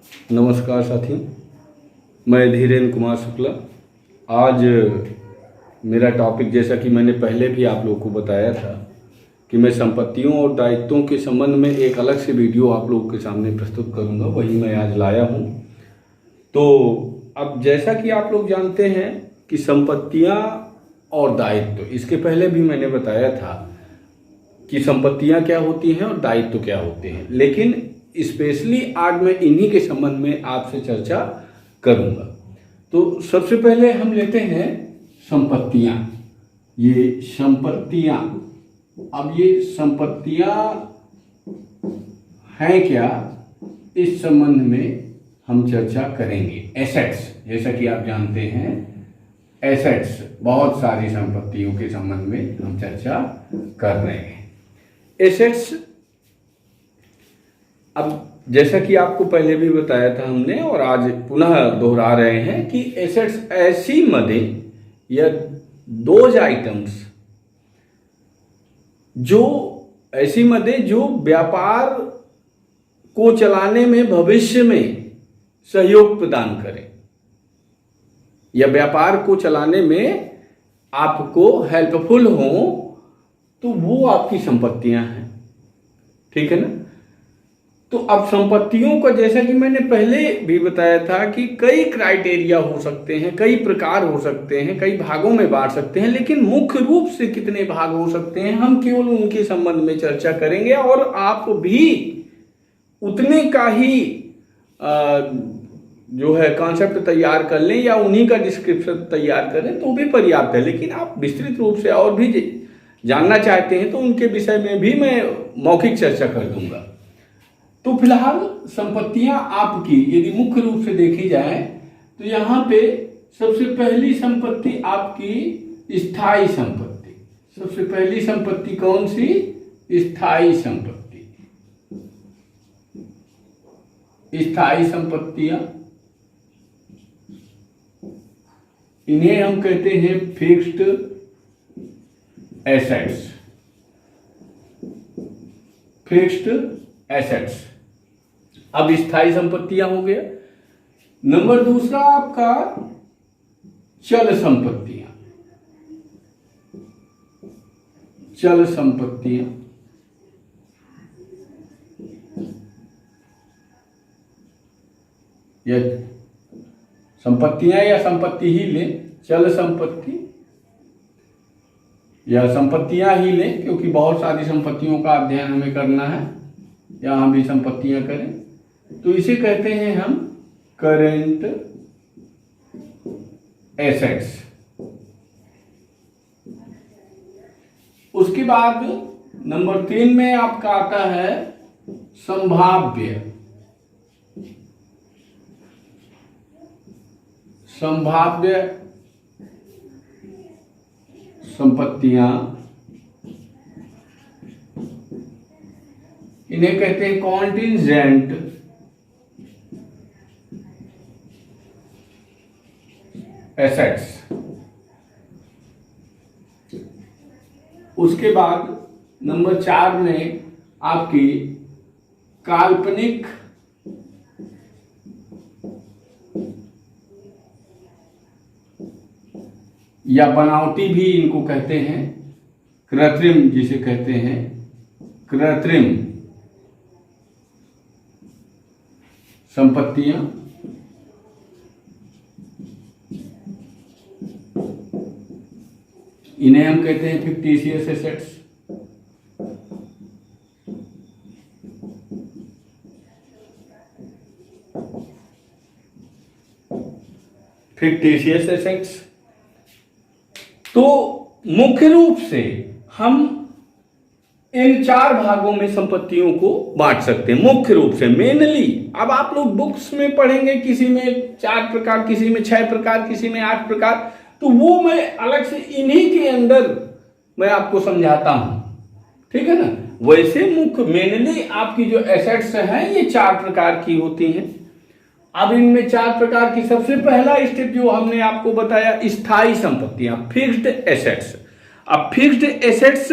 नमस्कार साथियों, मैं धीरेन्द्र कुमार शुक्ला। आज मेरा टॉपिक, जैसा कि मैंने पहले भी आप लोगों को बताया था कि मैं संपत्तियों और दायित्वों के संबंध में एक अलग से वीडियो आप लोगों के सामने प्रस्तुत करूंगा, वही मैं आज लाया हूं। तो अब जैसा कि आप लोग जानते हैं कि संपत्तियां और दायित्व, इसके पहले भी मैंने बताया था कि संपत्तियां क्या होती हैं और दायित्व क्या होते हैं, लेकिन स्पेशली आज मैं इन्हीं के संबंध में आपसे चर्चा करूंगा। तो सबसे पहले हम लेते हैं संपत्तियां। ये संपत्तियां, अब ये संपत्तियां हैं क्या, इस संबंध में हम चर्चा करेंगे। एसेट्स, जैसा कि आप जानते हैं, एसेट्स, बहुत सारी संपत्तियों के संबंध में हम चर्चा कर रहे हैं। एसेट्स, अब जैसा कि आपको पहले भी बताया था हमने और आज पुनः दोहरा रहे हैं कि एसेट्स ऐसी मदें या दोज आइटम्स, जो ऐसी मदें जो व्यापार को चलाने में भविष्य में सहयोग प्रदान करें या व्यापार को चलाने में आपको हेल्पफुल हो, तो वो आपकी संपत्तियां हैं। ठीक है ना। तो अब संपत्तियों का, जैसा कि मैंने पहले भी बताया था कि कई क्राइटेरिया हो सकते हैं, कई प्रकार हो सकते हैं, कई भागों में बांट सकते हैं, लेकिन मुख्य रूप से कितने भाग हो सकते हैं हम केवल उनके संबंध में चर्चा करेंगे। और आप भी उतने का ही जो है कॉन्सेप्ट तैयार कर लें या उन्हीं का डिस्क्रिप्शन तैयार करें तो भी पर्याप्त है। लेकिन आप विस्तृत रूप से और भी जानना चाहते हैं तो उनके विषय में भी मैं मौखिक चर्चा कर दूंगा। तो फिलहाल संपत्तियां आपकी यदि मुख्य रूप से देखी जाए तो यहां पे सबसे पहली संपत्ति आपकी स्थायी संपत्ति। सबसे पहली संपत्ति कौन सी? स्थायी संपत्ति। स्थायी संपत्तियां, इन्हें हम कहते हैं फिक्स्ड एसेट्स। फिक्स्ड एसेट्स, अब स्थायी संपत्तियां हो गया। नंबर दूसरा आपका चल संपत्तियां। चल संपत्तियां, या संपत्तियां या संपत्ति ही लें, चल संपत्ति या संपत्तियां ही लें, क्योंकि बहुत सारी संपत्तियों का अध्ययन हमें करना है, यहां भी संपत्तियां करें तो इसे कहते हैं हम करेंट एसेट्स। उसके बाद नंबर 3 में आपका आता है संभाव्य। संभाव्य संपत्तियां, इन्हें कहते हैं कॉन्टिजेंट एसेट्स। उसके बाद नंबर 4 में आपकी काल्पनिक या बनावटी भी इनको कहते हैं, कृत्रिम, जिसे कहते हैं कृत्रिम संपत्तियां। इन्हें हम कहते हैं फिक्टिशियस एसेट्स। Fictitious assets. तो मुख्य रूप से हम इन 4 भागों में संपत्तियों को बांट सकते हैं, मुख्य रूप से, मेनली। अब आप लोग बुक्स में पढ़ेंगे, किसी में 4 प्रकार, किसी में 6 प्रकार, किसी में 8 प्रकार, तो वो मैं अलग से इन्हीं के अंदर मैं आपको समझाता हूं। ठीक है ना। वैसे मुख्य मेनली आपकी जो एसेट्स हैं ये 4 प्रकार की होती हैं। अब इनमें 4 प्रकार की, सबसे पहला स्टेप जो हमने आपको बताया, स्थायी संपत्तियां, फिक्स्ड एसेट्स। अब फिक्स्ड एसेट्स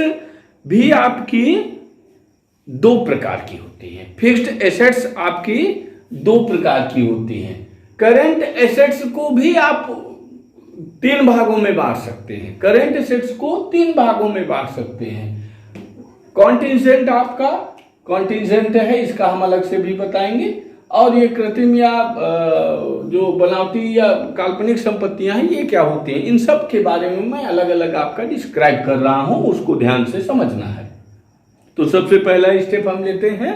भी आपकी 2 प्रकार की होती हैं। फिक्स्ड एसेट्स आपकी दो प्रकार की होती हैं। करंट एसेट्स को भी आप तीन भागों में बांट सकते हैं। करंट एसेट्स को तीन भागों में बांट सकते हैं। कॉन्टिजेंट आपका कॉन्टिजेंट है, इसका हम अलग से भी बताएंगे। और ये कृत्रिम या जो बनावटी या काल्पनिक संपत्तियां हैं, ये क्या होती हैं, इन सब के बारे में मैं अलग अलग आपका डिस्क्राइब कर रहा हूं, उसको ध्यान से समझना है। तो सबसे पहला स्टेप हम लेते हैं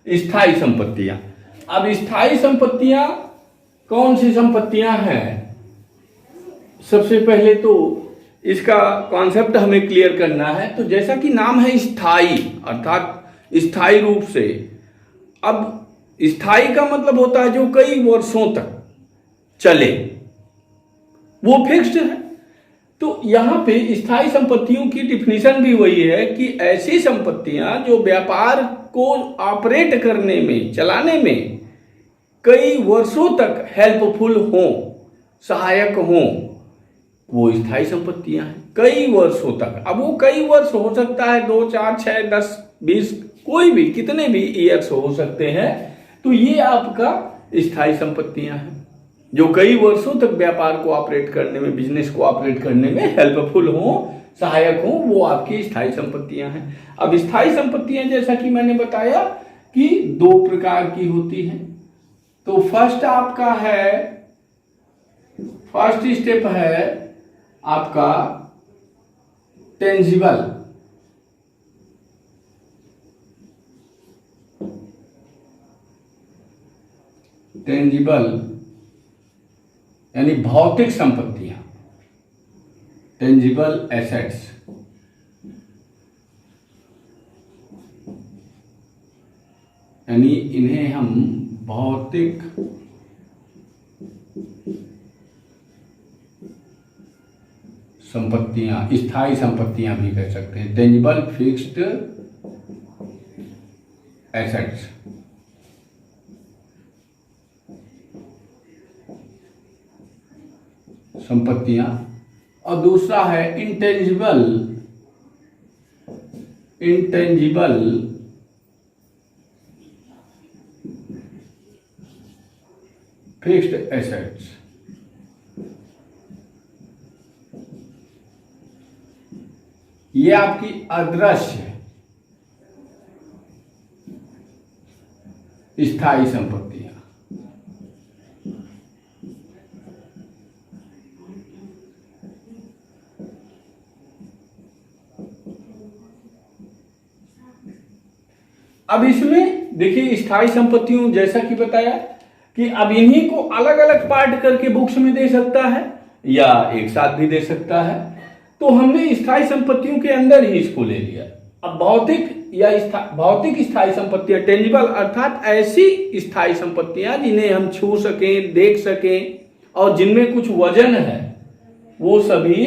स्थायी संपत्तियां। अब स्थायी संपत्तियां कौन सी संपत्तियां हैं? सबसे पहले तो इसका कॉन्सेप्ट हमें क्लियर करना है। तो जैसा कि नाम है स्थायी, अर्थात स्थायी रूप से। अब स्थायी का मतलब होता है जो कई वर्षों तक चले, वो फिक्स्ड है। तो यहां पे स्थायी संपत्तियों की डिफिनीशन भी वही है कि ऐसी संपत्तियां जो व्यापार को ऑपरेट करने में, चलाने में कई वर्षों तक हेल्पफुल हों, सहायक हों, वो स्थायी संपत्तियां हैं। कई वर्षों तक, अब वो कई वर्ष हो सकता है, 2, 4, 6, 10, 20, कोई भी, कितने भी ईयर्स हो सकते हैं। तो ये आपका स्थायी संपत्तियां हैं जो कई वर्षों तक व्यापार को ऑपरेट करने में, बिजनेस को ऑपरेट करने में हेल्पफुल हो, सहायक हो, वो आपकी स्थायी संपत्तियां हैं। अब स्थायी संपत्तियां जैसा कि मैंने बताया कि दो प्रकार की होती हैं। तो फर्स्ट स्टेप है आपका टेंजिबल। यानी भौतिक संपत्तियां, टेंजिबल एसेट्स। यानी इन्हें हम भौतिक संपत्तियां, स्थायी संपत्तियां भी कह सकते हैं। Tangible fixed assets. संपत्तियां। और दूसरा है इंटेंजिबल फिक्स्ड एसेट्स। ये आपकी अदृश्य स्थायी संपत्तियां। अब इसमें देखिए, स्थायी संपत्तियों जैसा कि बताया कि अब इन्हीं को अलग अलग पार्ट करके बुक्स में दे सकता है या एक साथ भी दे सकता है। तो हमने स्थायी संपत्तियों के अंदर ही इसको ले लिया। अब भौतिक स्थायी संपत्तियां, टेंजिबल, अर्थात ऐसी स्थायी संपत्तियां जिन्हें हम छू सकें, देख सकें और जिनमें कुछ वजन है, वो सभी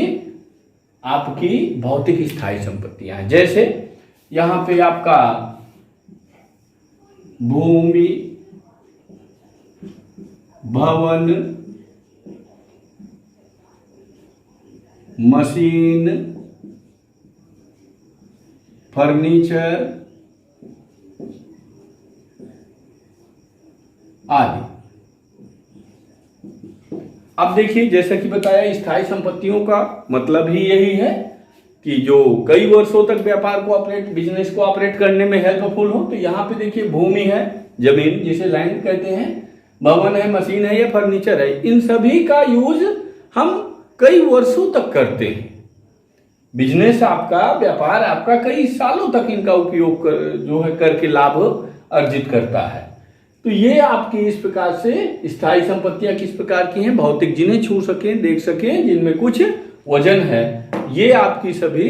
आपकी भौतिक स्थायी संपत्तियां हैं। जैसे यहां पे आपका भूमि, भवन, मशीन, फर्नीचर आदि। अब देखिए, जैसा कि बताया, स्थायी संपत्तियों का मतलब ही यही है कि जो कई वर्षों तक व्यापार को बिजनेस को ऑपरेट करने में हेल्पफुल हो। तो यहां पे देखिए, भूमि है, जमीन जिसे लैंड कहते हैं, भवन है, मशीन है या फर्नीचर है, इन सभी का यूज हम कई वर्षों तक करते हैं। बिजनेस आपका, व्यापार आपका कई सालों तक इनका उपयोग जो है करके लाभ अर्जित करता है। तो ये आपकी इस प्रकार से स्थायी संपत्तियां किस प्रकार की हैं? भौतिक, जिन्हें छू सकें, देख सकें, जिनमें कुछ वजन है, ये आपकी सभी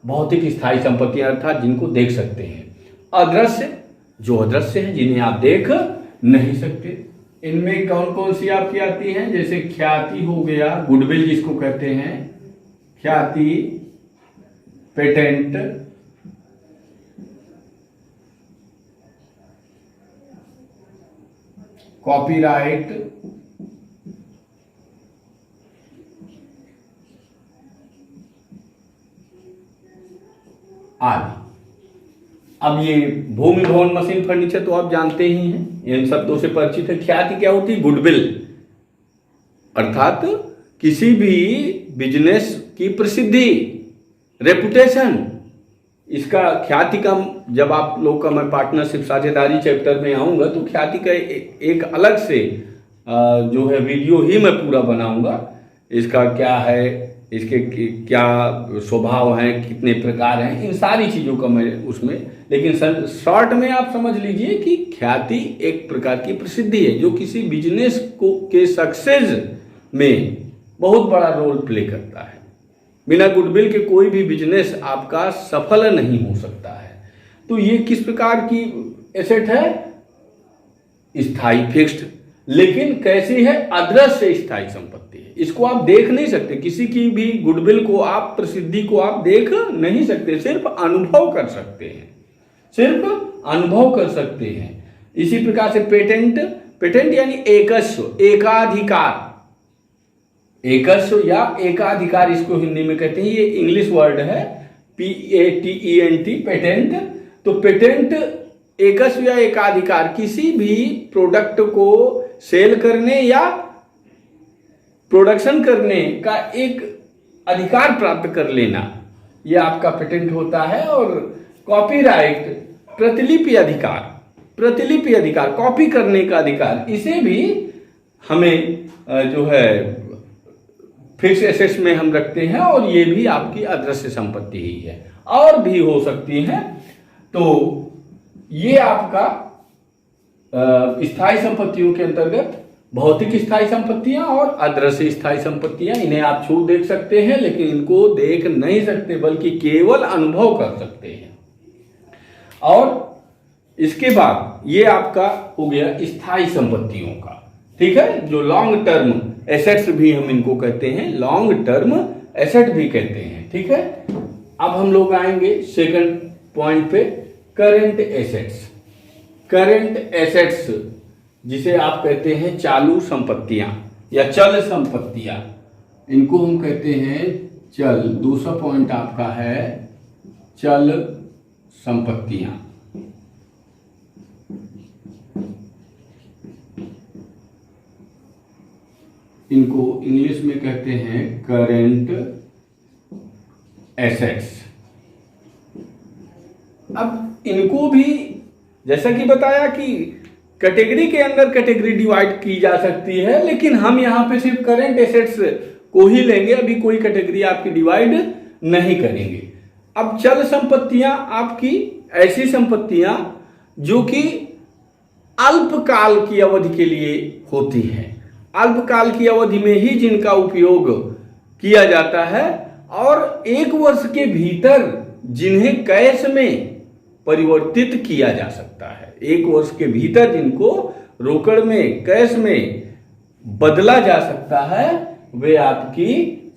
भौतिक स्थायी संपत्तियां, अर्थात जिनको देख सकते हैं। अदृश्य, जो अदृश्य हैं, जिन्हें आप देख नहीं सकते, इनमें कौन कौन सी आपकी आती हैं? जैसे ख्याति हो गया, गुडविल जिसको कहते हैं, ख्याति, पेटेंट, कॉपीराइट, आदि। अब ये भूमि भवन मशीन फर्नीचर तो आप जानते ही हैं, इन शब्दों से परिचित है। ख्याति क्या होती है? गुडविल, अर्थात किसी भी बिजनेस की प्रसिद्धि, रेपुटेशन, इसका ख्याति का, जब आप लोग का मैं पार्टनरशिप साझेदारी चैप्टर में आऊंगा तो ख्याति का एक अलग से जो है वीडियो ही मैं पूरा बनाऊंगा। इसका क्या है, इसके क्या स्वभाव हैं, कितने प्रकार हैं, इन सारी चीज़ों का मैं उसमें, लेकिन शॉर्ट में आप समझ लीजिए कि ख्याति एक प्रकार की प्रसिद्धि है जो किसी बिजनेस को के सक्सेस में बहुत बड़ा रोल प्ले करता है। बिना गुडविल के कोई भी बिजनेस आपका सफल नहीं हो सकता है। तो ये किस प्रकार की एसेट है? स्थायी, फिक्स्ड, लेकिन कैसी है? अदृश्य स्थायी संपत्ति है। इसको आप देख नहीं सकते, किसी की भी गुडविल को आप, प्रसिद्धि को आप देख नहीं सकते, सिर्फ अनुभव कर सकते हैं, सिर्फ अनुभव कर सकते हैं। इसी प्रकार से पेटेंट, पेटेंट यानी एकस्व, एकाधिकार, एकस्व या एकाधिकार इसको हिंदी में कहते हैं, ये इंग्लिश वर्ड है, PATENT, पेटेंट। तो पेटेंट एकस्व या एकाधिकार, किसी भी प्रोडक्ट को सेल करने या प्रोडक्शन करने का एक अधिकार प्राप्त कर लेना, यह आपका पेटेंट होता है। और कॉपीराइट, प्रतिलिपि अधिकार, प्रतिलिपि अधिकार, कॉपी करने का अधिकार, इसे भी हमें जो है फिक्स एसेट्स में हम रखते हैं, और ये भी आपकी अदृश्य संपत्ति ही है। और भी हो सकती हैं। तो ये आपका स्थायी संपत्तियों के अंतर्गत भौतिक स्थायी संपत्तियां और अदृश्य स्थायी संपत्तियां, इन्हें आप छू देख सकते हैं लेकिन इनको देख नहीं सकते, बल्कि केवल अनुभव कर सकते हैं। और इसके बाद ये आपका हो गया स्थायी संपत्तियों का, ठीक है, जो लॉन्ग टर्म एसेट्स भी हम इनको कहते हैं, लॉन्ग टर्म एसेट भी कहते हैं, ठीक है। अब हम लोग आएंगे सेकंड पॉइंट पे, करेंट एसेट्स। करेंट एसेट्स जिसे आप कहते हैं चालू संपत्तियां या चल संपत्तियां, इनको हम कहते हैं चल। दूसरा पॉइंट आपका है चल संपत्तियां। इनको इंग्लिश में कहते हैं करेंट एसेट्स। अब इनको भी जैसा कि बताया कि कैटेगरी के अंदर कैटेगरी डिवाइड की जा सकती है, लेकिन हम यहां पे सिर्फ करेंट एसेट्स को ही लेंगे, अभी कोई कैटेगरी आपकी डिवाइड नहीं करेंगे। अब चल संपत्तियां आपकी ऐसी संपत्तियां जो कि अल्पकाल की अवधि के लिए होती है, अल्पकाल की अवधि में ही जिनका उपयोग किया जाता है, और 1 वर्ष के भीतर जिन्हें कैश में परिवर्तित किया जा सकता है। 1 वर्ष के भीतर जिनको रोकड़ में, कैश में बदला जा सकता है, वे आपकी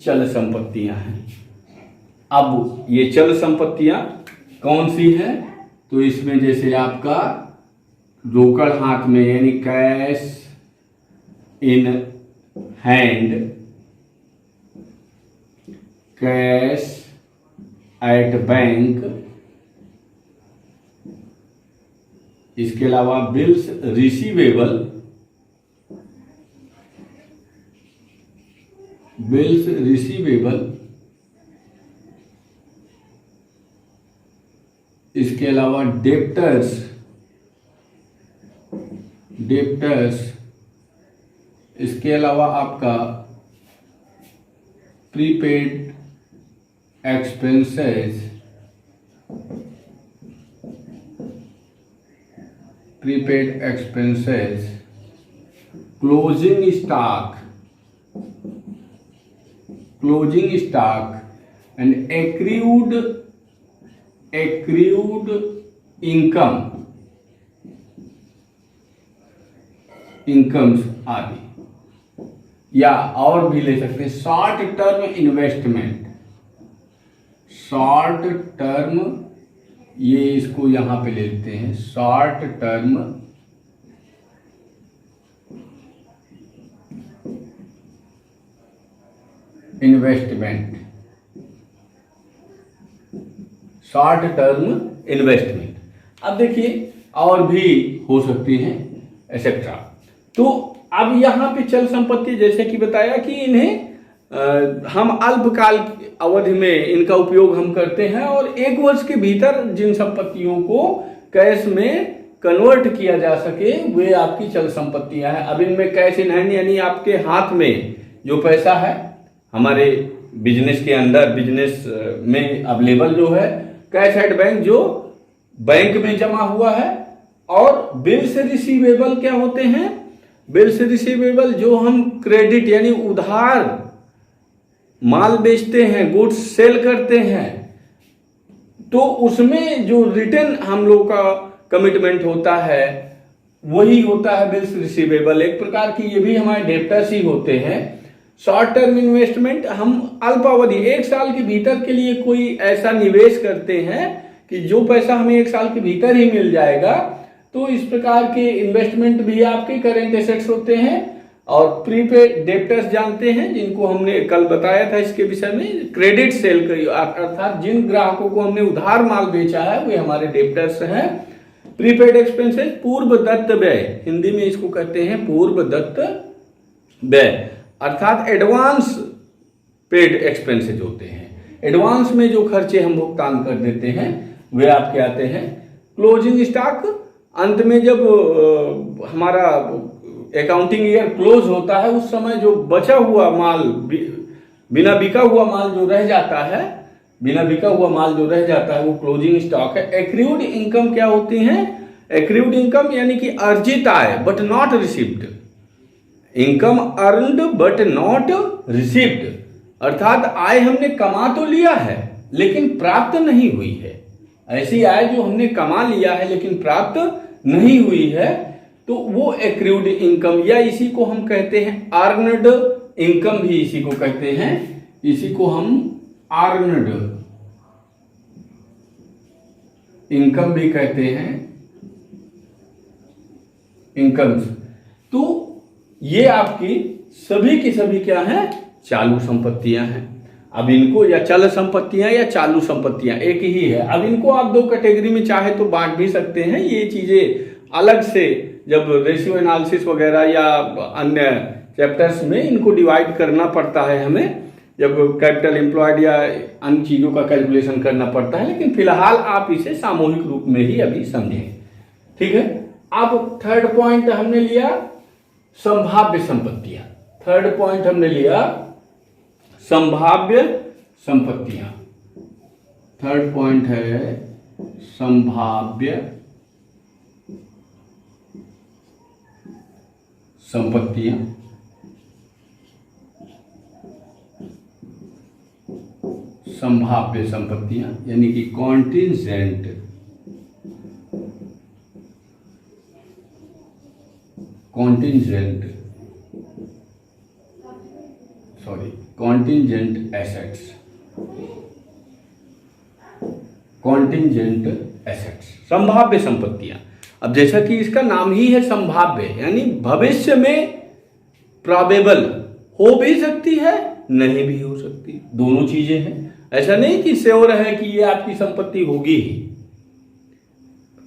चल संपत्तियां हैं। अब ये चल संपत्तियां कौन सी हैं? तो इसमें जैसे आपका रोकड़ हाथ में यानी cash in hand, cash at bank, इसके अलावा बिल्स रिसीवेबल, बिल्स रिसीवेबल, इसके अलावा डेप्टर्स, डेप्टर्स, इसके अलावा आपका prepaid expenses, prepaid expenses, closing stock, closing stock and accrued, accrued income, incomes आदि, या और भी ले सकते हैं short term investment, short term, ये इसको यहां पे ले लेते हैं short term investment, short term investment. अब देखिए और भी हो सकती हैं एक्सेट्रा। तो अब यहाँ पे चल संपत्ति जैसे कि बताया कि इन्हें हम अल्पकाल अवधि में इनका उपयोग हम करते हैं और 1 वर्ष के भीतर जिन संपत्तियों को कैश में कन्वर्ट किया जा सके वे आपकी चल संपत्तियां हैं। अब इनमें कैश इन हैंड यानी आपके हाथ में जो पैसा है हमारे बिजनेस के अंदर बिजनेस में अवेलेबल जो है, कैश एट बैंक जो बैंक में जमा हुआ है, और बिल्स रिसीवेबल क्या होते हैं? बिल्स रिसीवेबल जो हम क्रेडिट यानी उधार माल बेचते हैं, गुड्स सेल करते हैं, तो उसमें जो रिटर्न हम लोग का कमिटमेंट होता है वही होता है बिल्स रिसीवेबल। एक प्रकार की ये भी हमारे डेप्टर्स ही होते हैं। शॉर्ट टर्म इन्वेस्टमेंट हम अल्पावधि 1 साल के भीतर के लिए कोई ऐसा निवेश करते हैं कि जो पैसा हमें 1 साल के भीतर ही मिल जाएगा, तो इस प्रकार के इन्वेस्टमेंट भी आपके करेंट एसेट्स होते हैं। और प्रीपेड डेप्टर्स जानते हैं जिनको हमने कल बताया था इसके विषय में, क्रेडिट सेल अर्थात जिन ग्राहकों को हमने उधार माल बेचा है वे हमारे डेप्टर्स हैं। प्रीपेड एक्सपेंसेस पूर्व दत्त व्यय, हिंदी में इसको कहते हैं पूर्व दत्त व्यय, अर्थात एडवांस पेड एक्सपेंसेस होते हैं। एडवांस में जो खर्चे हम भुगतान कर देते हैं वे आपके आते हैं। क्लोजिंग स्टॉक, अंत में जब हमारा अकाउंटिंग ईयर क्लोज होता है उस समय जो बचा हुआ माल, बिना बिका हुआ माल जो रह जाता है, वो क्लोजिंग स्टॉक है। एक्रूड इनकम क्या होती हैं? एक्रूड इनकम यानी कि अर्जित आय but not received, income earned but not received, अर्थात आय हमने कमा तो लिया है लेकिन प्राप्त नहीं हुई है। ऐसी आय जो हमने कमा लिया है लेकिन प्राप्त नहीं हुई है तो वो एक्रूड इनकम, या इसी को हम कहते हैं अर्नड इनकम भी इसी को कहते हैं, इसी को हम अर्नड इनकम भी कहते हैं, इनकम्स। तो ये आपकी सभी की सभी क्या है? चालू संपत्तियां हैं। अब इनको या चल संपत्तियां या चालू संपत्तियां एक ही है। अब इनको आप 2 कैटेगरी में चाहे तो बांट भी सकते हैं। ये चीजें अलग से जब रेशियो एनालिसिस वगैरह या अन्य चैप्टर्स में इनको डिवाइड करना पड़ता है हमें, जब कैपिटल एम्प्लॉयड या अन्य चीजों का कैलकुलेशन करना पड़ता है, लेकिन फिलहाल आप इसे सामूहिक रूप में ही अभी समझें। ठीक है। अब थर्ड पॉइंट हमने लिया संभाव्य संपत्तियां। थर्ड पॉइंट हमने लिया संभाव्य संपत्तियां। थर्ड पॉइंट है संभाव्य संपत्तियां। संभाव्य संपत्तियां यानी कि contingent, contingent assets, contingent assets, संभाव्य संपत्तियां। अब जैसा कि इसका नाम ही है संभाव्य, यानी भविष्य में प्रोबेबल हो भी सकती है, नहीं भी हो सकती, दोनों चीजें हैं। ऐसा नहीं कि श्योर है कि ये आपकी संपत्ति होगी ही।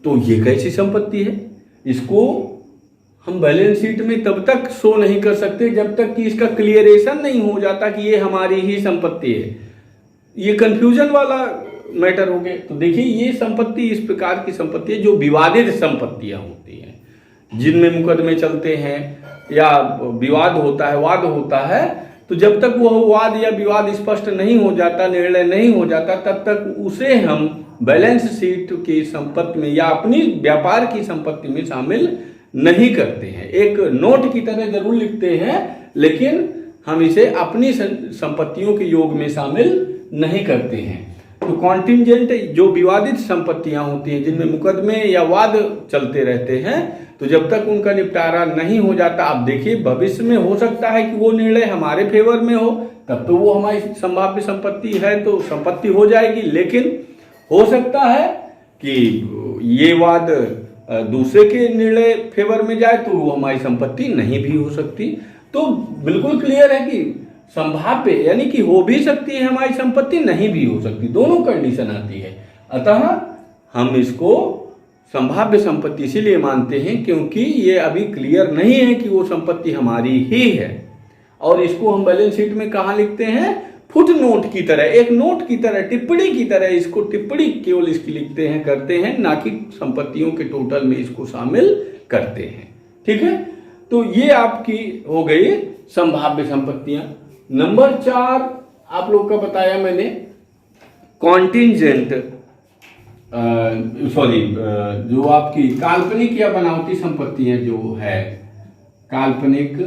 तो ये कैसी संपत्ति है? इसको हम बैलेंस शीट में तब तक शो नहीं कर सकते जब तक कि इसका क्लियरेशन नहीं हो जाता कि ये हमारी ही संपत्ति है। ये कंफ्यूजन वाला मैटर हो गया। तो देखिए ये संपत्ति इस प्रकार की संपत्ति है जो विवादित संपत्तियां होती हैं, जिनमें मुकदमे चलते हैं या विवाद होता है, वाद होता है। तो जब तक वह वाद या विवाद स्पष्ट नहीं हो जाता, निर्णय नहीं हो जाता, तब तक उसे हम बैलेंस शीट की संपत्ति में या अपनी व्यापार की संपत्ति में शामिल नहीं करते हैं। एक नोट की तरह जरूर लिखते हैं, लेकिन हम इसे अपनी संपत्तियों के योग में शामिल नहीं करते हैं। तो कॉन्टिजेंट जो विवादित संपत्तियां होती हैं, जिनमें मुकदमे या वाद चलते रहते हैं, तो जब तक उनका निपटारा नहीं हो जाता, आप देखिए भविष्य में हो सकता है कि वो निर्णय हमारे फेवर में हो, तब तो वो हमारी संभाव्य संपत्ति है तो संपत्ति हो जाएगी। लेकिन हो सकता है कि ये वाद दूसरे के निर्णय फेवर में जाए तो वो हमारी संपत्ति नहीं भी हो सकती। तो बिल्कुल क्लियर है कि संभाव्य यानी कि हो भी सकती है हमारी संपत्ति, नहीं भी हो सकती, दोनों कंडीशन आती है। अतः हम इसको संभाव्य संपत्ति इसीलिए मानते हैं क्योंकि ये अभी क्लियर नहीं है कि वो संपत्ति हमारी ही है, और इसको हम बैलेंस शीट में कहाँ लिखते हैं, फुट नोट की तरह, एक नोट की तरह, टिप्पणी की तरह इसको टिप्पणी केवल इसकी लिखते हैं, करते हैं, ना कि संपत्तियों के टोटल में इसको शामिल करते हैं। ठीक है, तो ये आपकी हो गई संभाव्य संपत्तियां। नंबर 4 आप लोग का बताया मैंने कॉन्टिंजेंट, जो आपकी काल्पनिक या बनावटी संपत्तियां जो है, काल्पनिक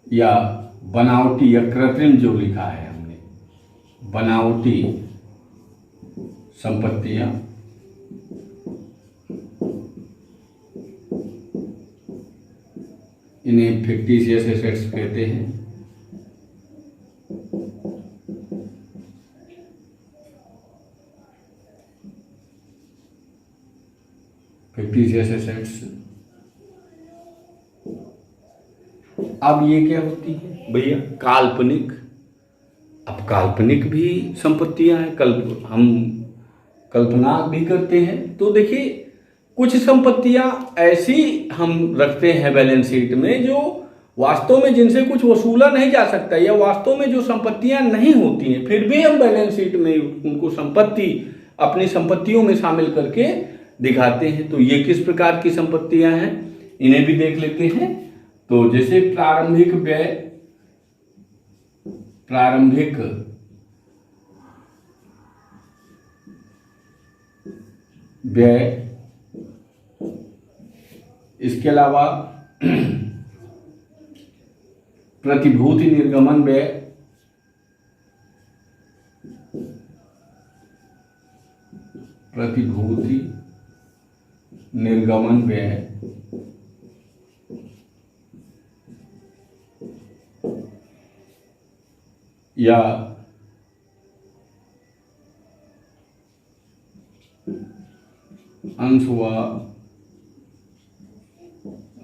या बनावटी या कृत्रिम जो लिखा है हमने, बनावटी संपत्तियां, इन्हें फिक्टिशियस एसेट्स कहते हैं। फिक्टिशियस एसेट्स, अब ये क्या होती है भैया, काल्पनिक। अब काल्पनिक भी संपत्तियां हैं, हम कल्पना भी करते हैं। तो देखिए कुछ संपत्तियां ऐसी हम रखते हैं बैलेंस शीट में जो वास्तव में जिनसे कुछ वसूला नहीं जा सकता, या वास्तव में जो संपत्तियां नहीं होती हैं, फिर भी हम बैलेंस शीट में उनको संपत्ति अपनी संपत्तियों में शामिल करके दिखाते हैं। तो ये किस प्रकार की संपत्तियां हैं, इन्हें भी देख लेते हैं। तो जैसे प्रारंभिक व्यय, प्रारंभिक व्यय, इसके अलावा प्रतिभूति निर्गमन व्यय, प्रतिभूति निर्गमन व्यय, या अंश व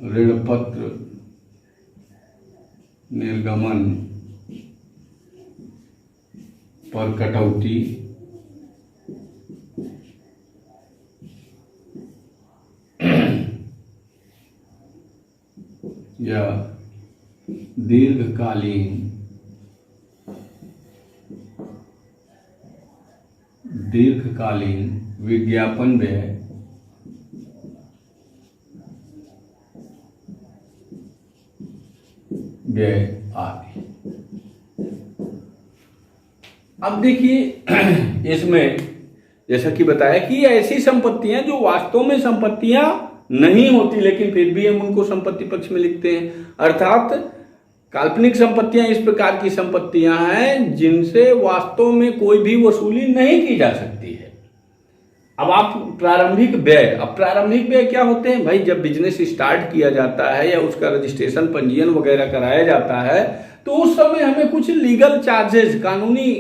ऋणपत्र निर्गमन पर कटौती, या दीर्घकालीन विज्ञापन व्यय, आदि। अब देखिए इसमें जैसा कि बताया कि ऐसी संपत्तियां जो वास्तव में संपत्तियां नहीं होती लेकिन फिर भी हम उनको संपत्ति पक्ष में लिखते हैं, अर्थात काल्पनिक संपत्तियां इस प्रकार की संपत्तियां हैं जिनसे वास्तव में कोई भी वसूली नहीं की जा सकती है। अब आप प्रारंभिक व्यय, अब प्रारंभिक व्यय क्या होते हैं भाई, जब बिजनेस स्टार्ट किया जाता है या उसका रजिस्ट्रेशन पंजीयन वगैरह कराया जाता है तो उस समय हमें कुछ लीगल चार्जेस, कानूनी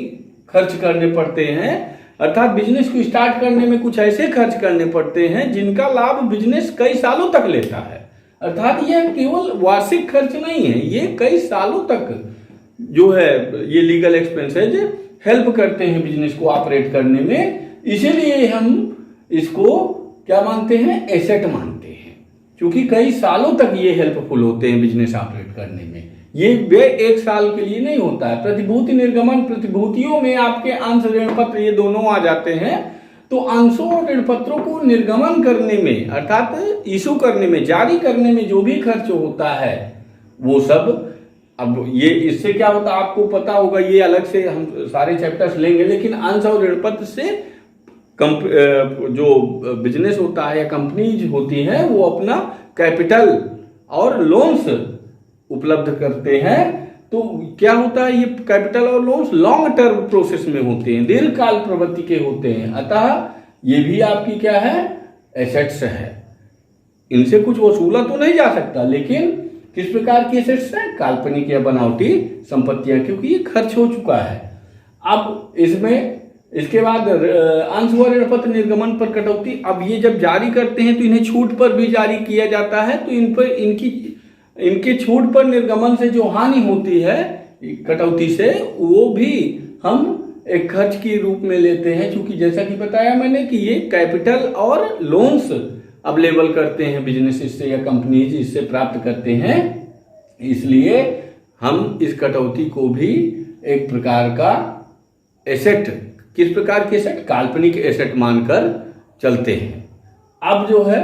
खर्च करने पड़ते हैं, अर्थात बिजनेस को स्टार्ट करने में कुछ ऐसे खर्च करने पड़ते हैं जिनका लाभ बिजनेस कई सालों तक लेता है। अर्थात यह केवल वार्षिक खर्च नहीं है, ये कई सालों तक जो है ये लीगल एक्सपेंसेज हेल्प करते हैं बिजनेस को ऑपरेट करने में। इसीलिए हम इसको क्या मानते हैं, एसेट मानते हैं, क्योंकि कई सालों तक ये हेल्पफुल होते हैं बिजनेस ऑपरेट करने में। ये व्यय एक साल के लिए नहीं होता है। प्रतिभूति निर्गमन, प्रतिभूतियों में आपके अंश ऋण पत्र ये दोनों आ जाते हैं। तो अंशों और ऋण पत्रों को निर्गमन करने में अर्थात इशू करने में, जारी करने में जो भी खर्च होता है वो सब, अब ये इससे क्या होता है आपको पता होगा, ये अलग से हम सारे चैप्टर्स लेंगे, लेकिन अंश और ऋण पत्र से जो बिजनेस होता है या कंपनीज होती हैं वो अपना कैपिटल और लोन्स उपलब्ध करते हैं। तो क्या होता है, ये कैपिटल और लोन्स लॉन्ग टर्म प्रोसेस में होते हैं, दीर्घकाल प्रवृत्ति के होते हैं, अतः ये भी आपकी क्या है, एसेट्स है। इनसे कुछ वसूला तो नहीं जा सकता, लेकिन किस प्रकार की एसेट्स है, काल्पनिक या बनावटी संपत्तियां, क्योंकि ये खर्च हो चुका है। अब इसमें इसके बाद अंश व ऋण पत्र निर्गमन पर कटौती, अब ये जब जारी करते हैं तो इन्हें छूट पर भी जारी किया जाता है। तो इन पर इनके छूट पर निर्गमन से जो हानि होती है कटौती से, वो भी हम एक खर्च के रूप में लेते हैं, क्योंकि जैसा कि बताया मैंने कि ये कैपिटल और लोन्स अवेलेबल करते हैं बिजनेस इससे या कंपनीज इससे प्राप्त करते हैं, इसलिए हम इस कटौती को भी एक प्रकार का एसेट, किस प्रकार के एसेट, काल्पनिक एसेट मानकर चलते हैं। अब जो है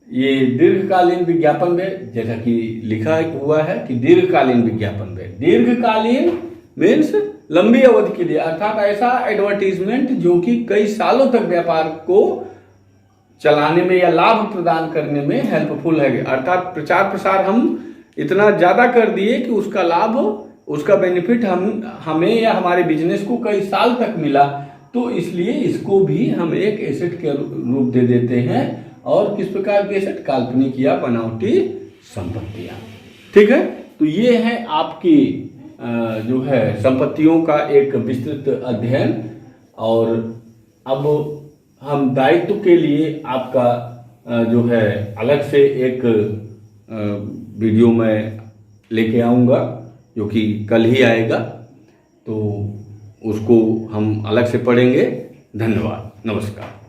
ये दीर्घकालीन विज्ञापन व्यय, जैसा कि लिखा हुआ है कि दीर्घकालीन विज्ञापन व्यय, दीर्घकालीन मीन्स लंबी अवधि के लिए, अर्थात ऐसा एडवर्टीजमेंट जो कि कई सालों तक व्यापार को चलाने में या लाभ प्रदान करने में हेल्पफुल है। अर्थात प्रचार प्रसार हम इतना ज्यादा कर दिए कि उसका लाभ, उसका बेनिफिट हमें या हमारे बिजनेस को कई साल तक मिला, तो इसलिए इसको भी हम एक एसेट के रूप दे देते हैं। और किस प्रकार के एसेट, काल्पनिक या बनावटी संपत्तियां। ठीक है, तो ये है आपकी जो है संपत्तियों का एक विस्तृत अध्ययन। और अब हम दायित्व के लिए आपका जो है अलग से एक वीडियो में लेके आऊँगा, जो कि कल ही आएगा, तो उसको हम अलग से पढ़ेंगे। धन्यवाद, नमस्कार।